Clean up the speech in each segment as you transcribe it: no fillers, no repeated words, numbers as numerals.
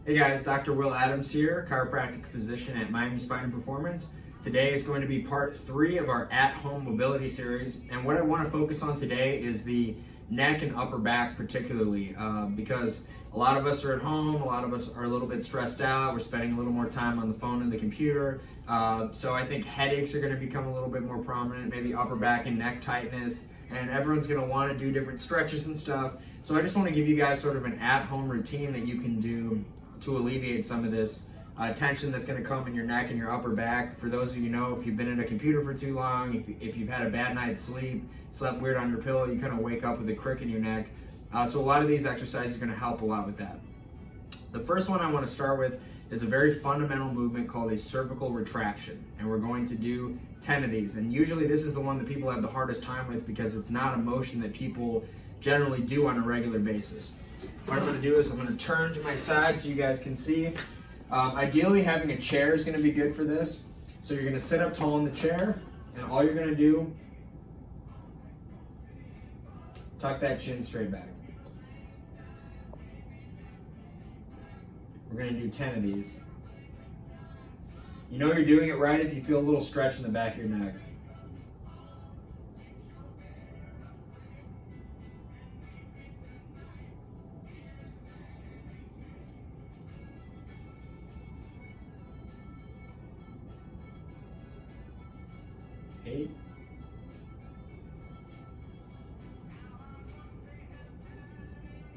Hey guys, Dr. Will Adams here, chiropractic physician at Miami Spine and Performance. Today is going to be part 3 of our at-home mobility series, and what I want to focus on today is the neck and upper back particularly, because a lot of us are at home, a lot of us are a little bit stressed out, we're spending a little more time on the phone and the computer, so I think headaches are going to become a little bit more prominent, maybe upper back and neck tightness, and everyone's going to want to do different stretches and stuff. So I just want to give you guys sort of an at-home routine that you can do to alleviate some of this tension that's going to come in your neck and your upper back. For those of you know, if you've been at a computer for too long, if you've had a bad night's sleep, slept weird on your pillow, you kind of wake up with a crick in your neck. So a lot of these exercises are going to help a lot with that. The first one I want to start with is a very fundamental movement called a cervical retraction, and we're going to do 10 of these. And usually this is the one that people have the hardest time with because it's not a motion that people generally do on a regular basis. What I'm going to do is I'm going to turn to my side so you guys can see. Ideally, having a chair is going to be good for this. So you're going to sit up tall in the chair, and all you're going to do, tuck that chin straight back. We're going to do 10 of these. You know you're doing it right if you feel a little stretch in the back of your neck. Eight.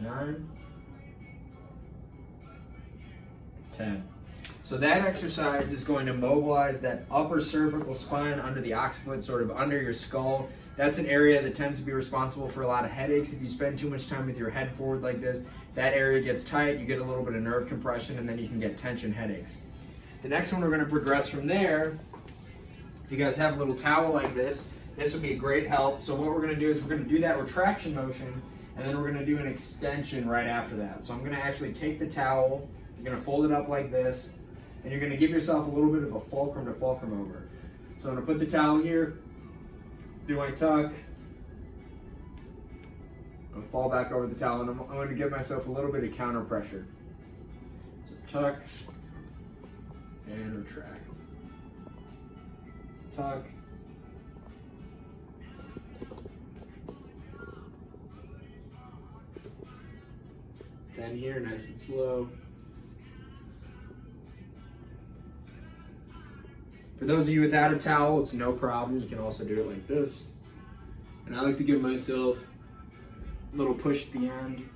9. 10. So that exercise is going to mobilize that upper cervical spine under the occiput, sort of under your skull. That's an area that tends to be responsible for a lot of headaches. If you spend too much time with your head forward like this, that area gets tight, you get a little bit of nerve compression, and then you can get tension headaches. The next one we're going to progress from there. If you guys have a little towel like this would be a great help. So what we're going to do is we're going to do that retraction motion, and then we're going to do an extension right after that. So I'm going to actually take the towel, you're going to fold it up like this, and you're going to give yourself a little bit of a fulcrum to fulcrum over. So I'm going to put the towel here, do my tuck, I'll fall back over the towel, and I'm going to give myself a little bit of counter pressure. So tuck and retract. Tuck. Ten here, nice and slow. For those of you without a towel, it's no problem. You can also do it like this. And I like to give myself a little push at the end.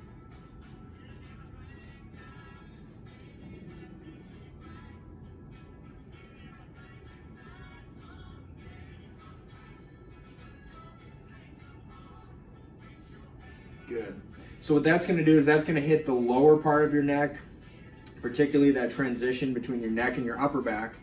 Good. So what that's going to do is that's going to hit the lower part of your neck, particularly that transition between your neck and your upper back.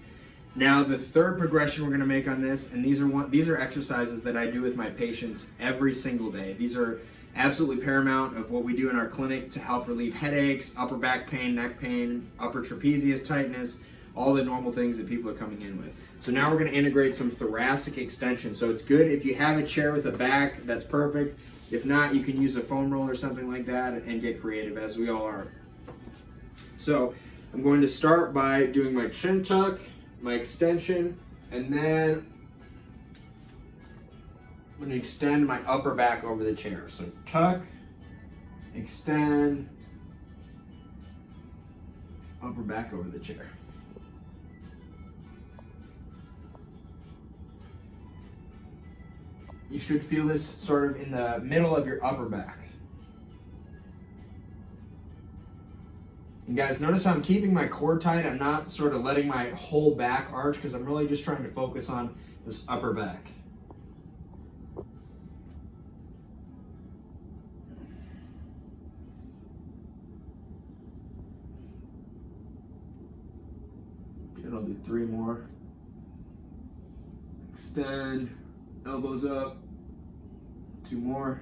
Now the third progression we're going to make on this, and these are exercises that I do with my patients every single day. These are absolutely paramount of what we do in our clinic to help relieve headaches, upper back pain, neck pain, upper trapezius tightness, all the normal things that people are coming in with. So now we're going to integrate some thoracic extension. So it's good if you have a chair with a back, that's perfect. If not, you can use a foam roll or something like that and get creative, as we all are. So I'm going to start by doing my chin tuck, my extension, and then I'm going to extend my upper back over the chair. So tuck, extend, upper back over the chair. You should feel this sort of in the middle of your upper back. And guys, notice how I'm keeping my core tight. I'm not sort of letting my whole back arch because I'm really just trying to focus on this upper back. Good, I'll do 3 more. Extend, elbows up. 2 more.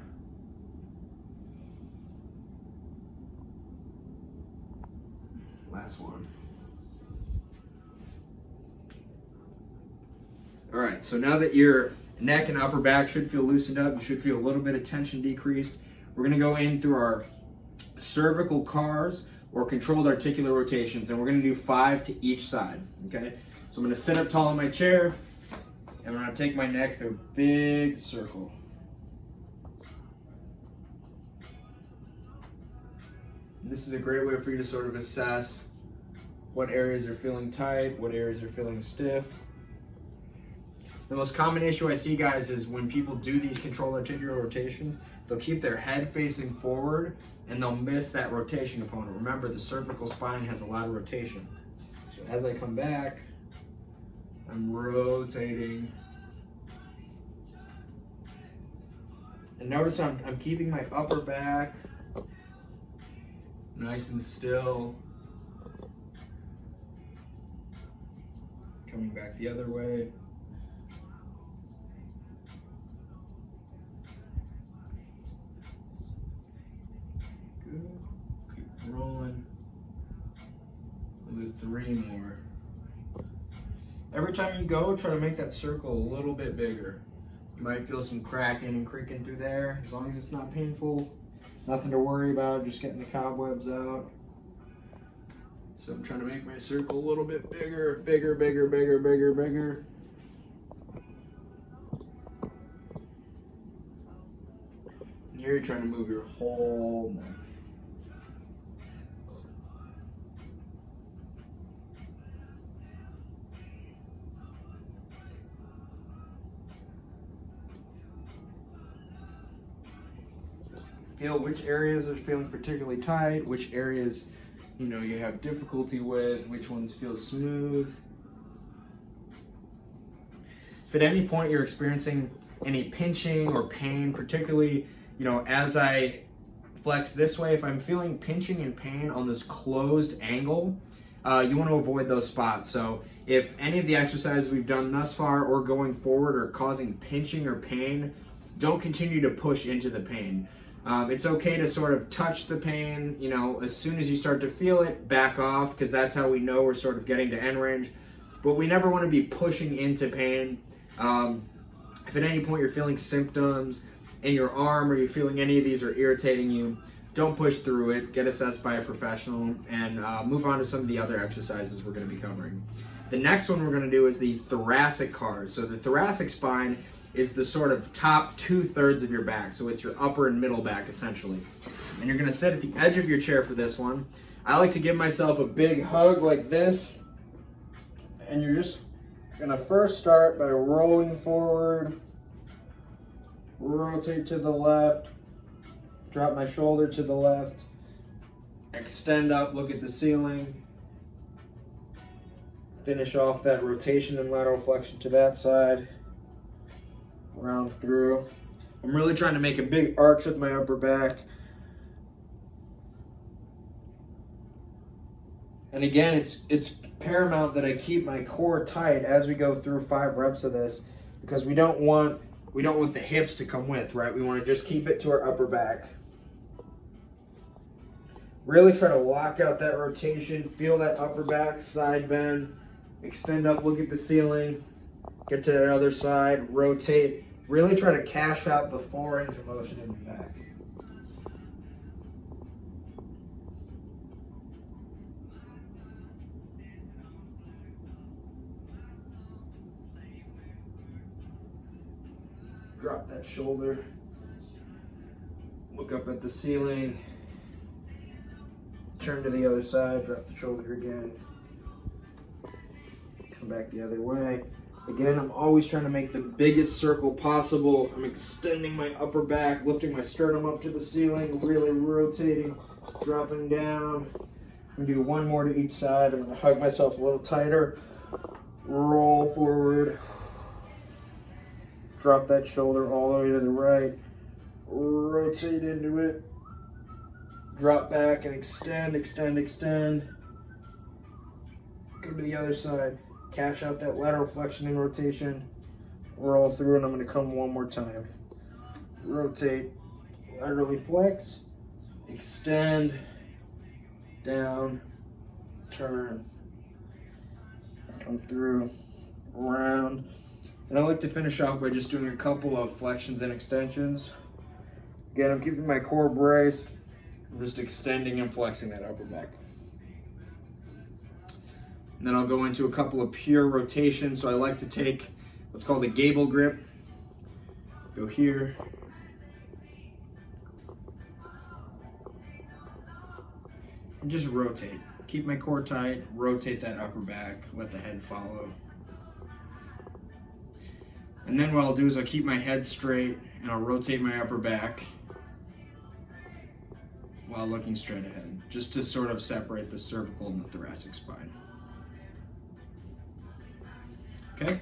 Last one. All right, so now that your neck and upper back should feel loosened up, you should feel a little bit of tension decreased. We're gonna go in through our cervical cars, or controlled articular rotations, and we're gonna do 5 to each side, okay? So I'm gonna sit up tall in my chair, and I'm gonna take my neck through a big circle. And this is a great way for you to sort of assess what areas are feeling tight, what areas are feeling stiff. The most common issue I see, guys, is when people do these controlled articular rotations, they'll keep their head facing forward and they'll miss that rotation component. Remember, the cervical spine has a lot of rotation. So as I come back, I'm rotating. And notice I'm keeping my upper back nice and still. Coming back the other way. Good. Keep rolling. We'll do 3 more. Every time you go, try to make that circle a little bit bigger. You might feel some cracking and creaking through there. As long as it's not painful, nothing to worry about, just getting the cobwebs out. So I'm trying to make my circle a little bit bigger, bigger, bigger, bigger, bigger, bigger. And here you're trying to move your whole neck. Feel which areas are feeling particularly tight, which areas you have difficulty with, which ones feel smooth. If at any point you're experiencing any pinching or pain, particularly, as I flex this way, if I'm feeling pinching and pain on this closed angle, you want to avoid those spots. So if any of the exercises we've done thus far or going forward are causing pinching or pain, don't continue to push into the pain. It's okay to sort of touch the pain, as soon as you start to feel it, back off, because that's how we know we're sort of getting to end range. But we never want to be pushing into pain. If at any point you're feeling symptoms in your arm or you're feeling any of these are irritating you, don't push through it, get assessed by a professional, and move on to some of the other exercises we're going to be covering. The next one we're going to do is the thoracic cars. So the thoracic spine is the sort of top 2/3 of your back. So it's your upper and middle back, essentially. And you're gonna sit at the edge of your chair for this one. I like to give myself a big hug like this. And you're just gonna first start by rolling forward, rotate to the left, drop my shoulder to the left, extend up, look at the ceiling, finish off that rotation and lateral flexion to that side. Round through. I'm really trying to make a big arch with my upper back. And again, it's paramount that I keep my core tight as we go through 5 reps of this, because we don't want the hips to come with, right? We want to just keep it to our upper back. Really try to lock out that rotation, feel that upper back side bend, extend up, look at the ceiling, get to the other side, rotate. Really try to cash out the full range of motion in the back. Drop that shoulder. Look up at the ceiling. Turn to the other side, drop the shoulder again. Come back the other way. Again, I'm always trying to make the biggest circle possible. I'm extending my upper back, lifting my sternum up to the ceiling, really rotating, dropping down. I'm gonna do 1 more to each side. I'm gonna hug myself a little tighter, roll forward, drop that shoulder all the way to the right, rotate into it, drop back and extend, extend, extend. Go to the other side. Cash out that lateral flexion and rotation. Roll through, and I'm going to come 1 more time. Rotate, laterally flex, extend, down, turn, come through, round. And I like to finish off by just doing a couple of flexions and extensions. Again, I'm keeping my core braced. I'm just extending and flexing that upper back. And then I'll go into a couple of pure rotations. So I like to take what's called a gable grip. Go here. And just rotate. Keep my core tight, rotate that upper back, let the head follow. And then what I'll do is I'll keep my head straight and I'll rotate my upper back while looking straight ahead, just to sort of separate the cervical and the thoracic spine. Okay,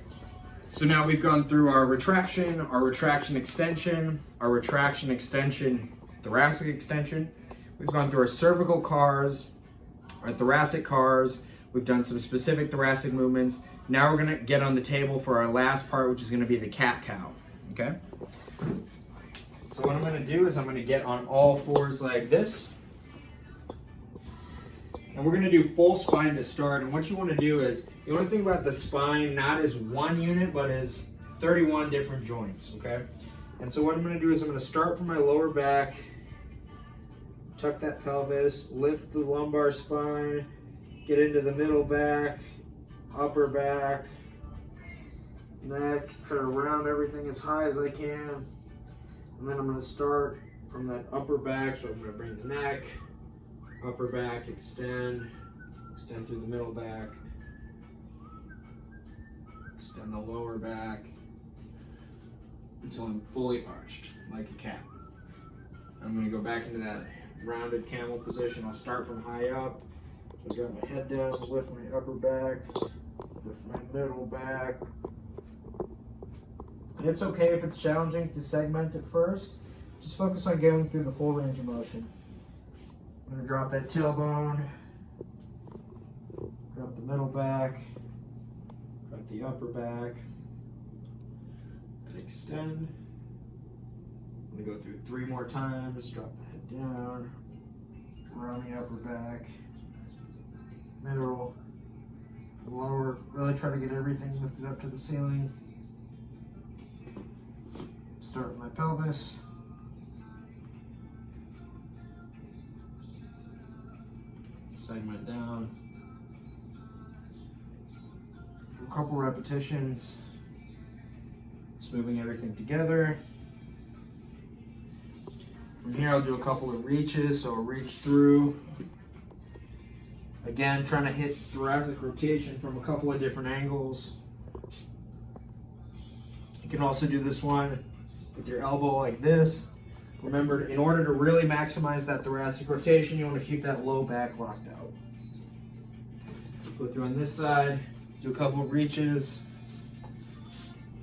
so now we've gone through our retraction extension, thoracic extension. We've gone through our cervical cars, our thoracic cars. We've done some specific thoracic movements. Now we're gonna get on the table for our last part, which is gonna be the cat-cow, okay? So what I'm gonna do is I'm gonna get on all fours like this. And we're gonna do full spine to start. And what you wanna do is, you wanna think about the spine not as one unit, but as 31 different joints, okay? And so what I'm gonna do is I'm gonna start from my lower back, tuck that pelvis, lift the lumbar spine, get into the middle back, upper back, neck, try to round everything as high as I can. And then I'm going to start from that upper back, so I'm going to bring the neck, upper back, extend through the middle back, extend the lower back until I'm fully arched, like a cat. I'm going to go back into that rounded camel position. I'll start from high up. So I got my head down, lift my upper back, lift my middle back. And it's okay if it's challenging to segment at first. Just focus on going through the full range of motion. I'm going to drop that tailbone, drop the middle back, drop the upper back, and extend. I'm going to go through 3 more times, drop the head down, around the upper back, middle, lower, really try to get everything lifted up to the ceiling. Start with my pelvis. Segment down. A couple repetitions. Just moving everything together. From here I'll do a couple of reaches, so I'll reach through. Again, trying to hit thoracic rotation from a couple of different angles. You can also do this one with your elbow like this. Remember, in order to really maximize that thoracic rotation, you want to keep that low back locked out. Go through on this side, do a couple of reaches.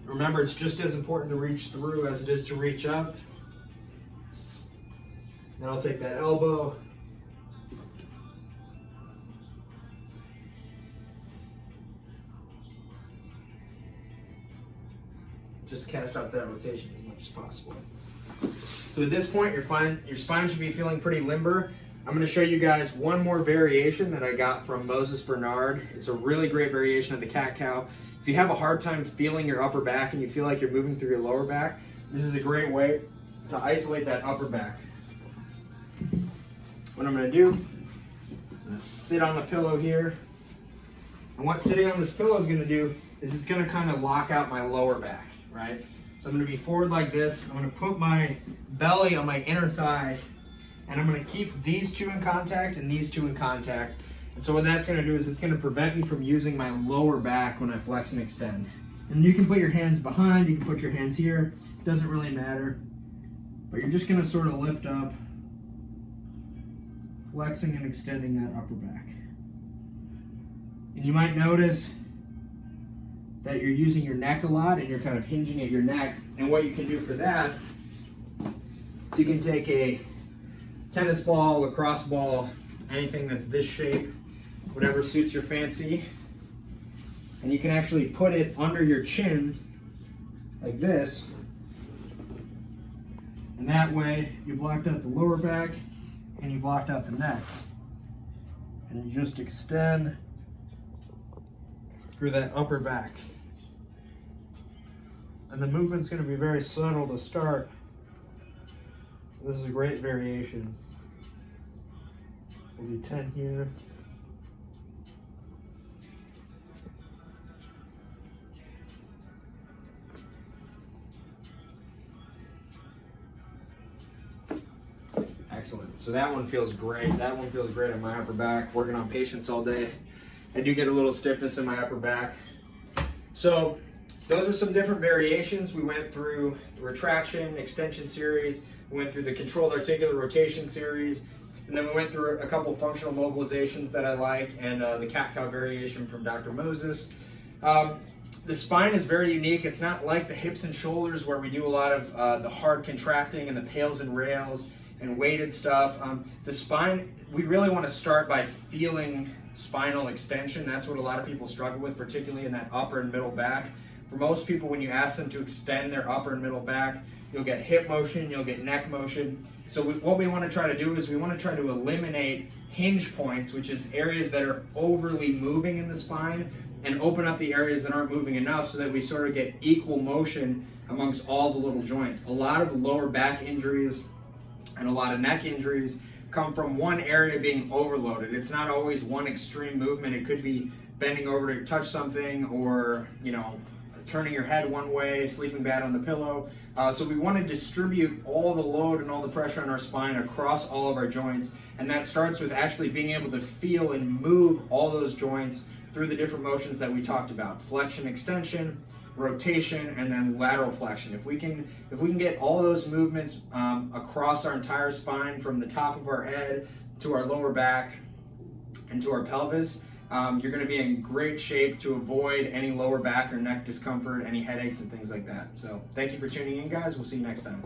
Remember, it's just as important to reach through as it is to reach up. Then I'll take that elbow, just catch up that rotation as much as possible. So at this point, your spine should be feeling pretty limber. I'm going to show you guys one more variation that I got from Moses Bernard. It's a really great variation of the cat-cow. If you have a hard time feeling your upper back and you feel like you're moving through your lower back, this is a great way to isolate that upper back. What I'm going to do, I'm going to sit on the pillow here. And what sitting on this pillow is going to do is it's going to kind of lock out my lower back, right? So I'm going to be forward like this. I'm going to put my belly on my inner thigh, and I'm going to keep these two in contact and these two in contact. And so what that's going to do is it's going to prevent me from using my lower back when I flex and extend. And you can put your hands behind, you can put your hands here, it doesn't really matter. But you're just going to sort of lift up, flexing and extending that upper back. And you might notice that you're using your neck a lot and you're kind of hinging at your neck. And what you can do for that is you can take a tennis ball, lacrosse ball, anything that's this shape, whatever suits your fancy, and you can actually put it under your chin like this, and that way you've blocked out the lower back and you've blocked out the neck, and you just extend through that upper back. And the movement's going to be very subtle to start. This is a great variation. We'll do 10 here. So that one feels great. That one feels great on my upper back. Working on patients all day, I do get a little stiffness in my upper back. So those are some different variations. We went through the retraction, extension series. We went through the controlled articular rotation series. And then we went through a couple functional mobilizations that I like, and the cat-cow variation from Dr. Moses. The spine is very unique. It's not like the hips and shoulders where we do a lot of the hard contracting and the pails and rails and weighted stuff. The spine, we really want to start by feeling spinal extension. That's what a lot of people struggle with, particularly in that upper and middle back. For most people, when you ask them to extend their upper and middle back, you'll get hip motion, you'll get neck motion. So what we want to try to do is we want to try to eliminate hinge points, which is areas that are overly moving in the spine, and open up the areas that aren't moving enough so that we sort of get equal motion amongst all the little joints. A lot of lower back injuries and a lot of neck injuries come from one area being overloaded. It's not always one extreme movement. It could be bending over to touch something, or turning your head one way, sleeping bad on the pillow. So we want to distribute all the load and all the pressure on our spine across all of our joints, and that starts with actually being able to feel and move all those joints through the different motions that we talked about: flexion, extension, rotation, and then lateral flexion. If we can get all those movements across our entire spine, from the top of our head to our lower back and to our pelvis, you're going to be in great shape to avoid any lower back or neck discomfort, any headaches and things like that. So thank you for tuning in, guys. We'll see you next time.